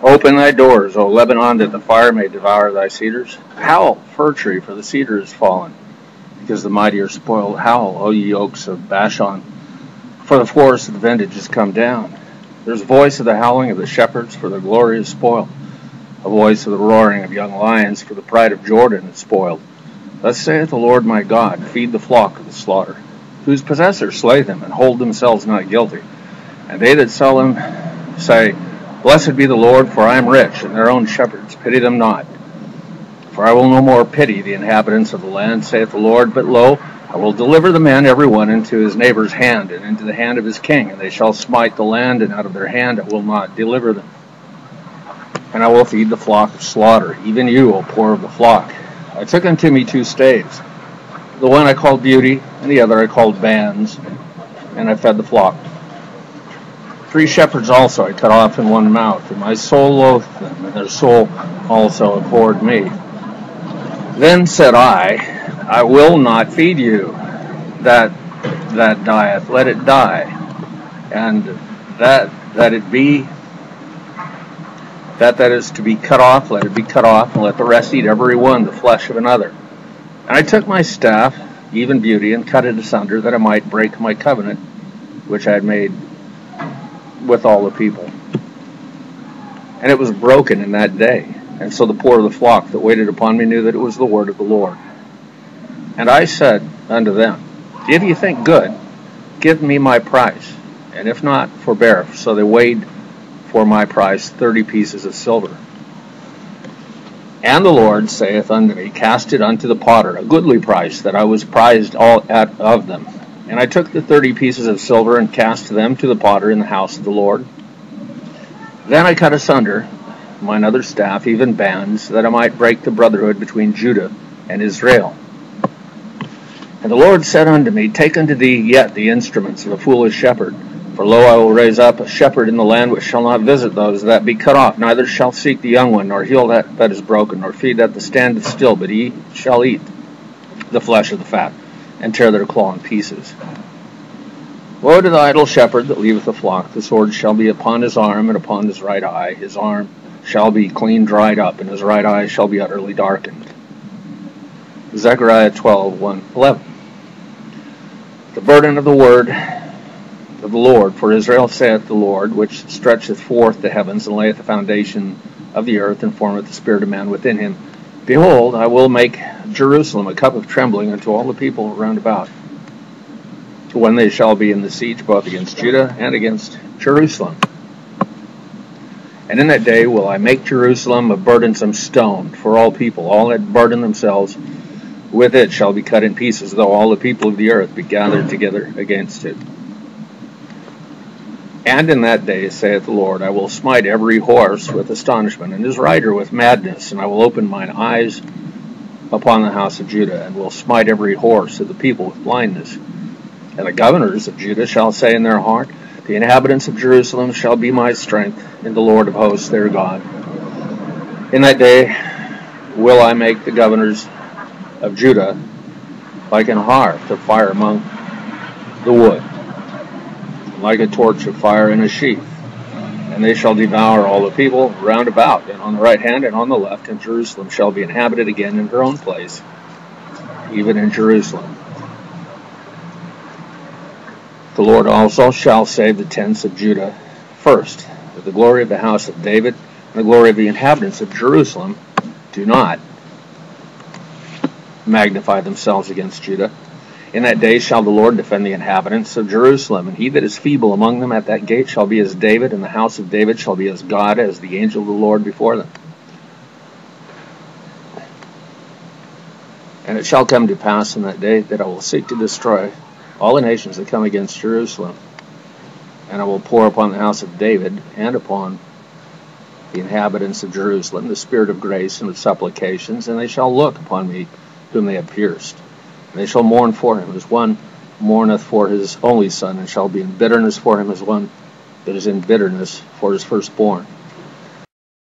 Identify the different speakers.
Speaker 1: Open thy doors, O Lebanon, that the fire may devour thy cedars. Howl, fir tree, for the cedar is fallen, because the mighty are spoiled. Howl, O ye oaks of Bashan, for the forest of the vintage is come down. There's a voice of the howling of the shepherds, for the glory is spoiled. A voice of the roaring of young lions, for the pride of Jordan is spoiled. Thus saith the Lord my God, feed the flock of the slaughter, whose possessors slay them, and hold themselves not guilty. And they that sell them say, Blessed be the Lord, for I am rich, and their own shepherds pity them not. For I will no more pity the inhabitants of the land, saith the Lord, but lo, I will deliver the men every one into his neighbor's hand, and into the hand of his king, and they shall smite the land, and out of their hand I will not deliver them. And I will feed the flock of slaughter, even you, O poor of the flock. I took unto me 2 staves. The one I called Beauty, and the other I called Bands, and I fed the flock. 3 shepherds also I cut off in one mouth, and my soul loathed them, and their soul also abhorred me. Then said I will not feed you that dieth, let it die, and that is to be cut off, let it be cut off, and let the rest eat every one the flesh of another. And I took my staff, even Beauty, and cut it asunder, that I might break my covenant, which I had made with all the people. And it was broken in that day. And so the poor of the flock that waited upon me knew that it was the word of the Lord. And I said unto them, If ye think good, give me my price, and if not, forbear. So they weighed for my price 30 pieces of silver. And the Lord saith unto me, Cast it unto the potter, a goodly price, that I was prized of them. And I took the 30 pieces of silver, and cast them to the potter in the house of the Lord. Then I cut asunder mine other staff, even Bands, that I might break the brotherhood between Judah and Israel. And the Lord said unto me, Take unto thee yet the instruments of a foolish shepherd. For lo, I will raise up a shepherd in the land which shall not visit those that be cut off, neither shall seek the young one, nor heal that is broken, nor feed that standeth still, but he shall eat the flesh of the fat, and tear their claw in pieces. Woe to the idle shepherd that leaveth the flock. The sword shall be upon his arm, and upon his right eye. His arm shall be clean dried up, and his right eye shall be utterly darkened. Zecharia 12:1-11. The burden of the word of the Lord, for Israel saith the Lord, which stretcheth forth the heavens, and layeth the foundation of the earth, and formeth the spirit of man within him. Behold, I will make Jerusalem a cup of trembling unto all the people round about, when they shall be in the siege both against Judah and against Jerusalem. And in that day will I make Jerusalem a burdensome stone for all people. All that burden themselves with it shall be cut in pieces, though all the people of the earth be gathered together against it. And in that day, saith the Lord, I will smite every horse with astonishment, and his rider with madness, and I will open mine eyes upon the house of Judah, and will smite every horse of the people with blindness. And the governors of Judah shall say in their heart, The inhabitants of Jerusalem shall be my strength in the Lord of hosts their God. In that day will I make the governors of Judah like an hearth of fire among the wood, like a torch of fire in a sheath. And they shall devour all the people round about, and on the right hand and on the left, and Jerusalem shall be inhabited again in her own place, even in Jerusalem. The Lord also shall save the tents of Judah first, that the glory of the house of David and the glory of the inhabitants of Jerusalem do not magnify themselves against Judah. In that day shall the Lord defend the inhabitants of Jerusalem, and he that is feeble among them at that gate shall be as David, and the house of David shall be as God, as the angel of the Lord before them. And it shall come to pass in that day that I will seek to destroy all the nations that come against Jerusalem, and I will pour upon the house of David and upon the inhabitants of Jerusalem the spirit of grace and of supplications, and they shall look upon me whom they have pierced. And they shall mourn for him as one mourneth for his only son, and shall be in bitterness for him as one that is in bitterness for his firstborn.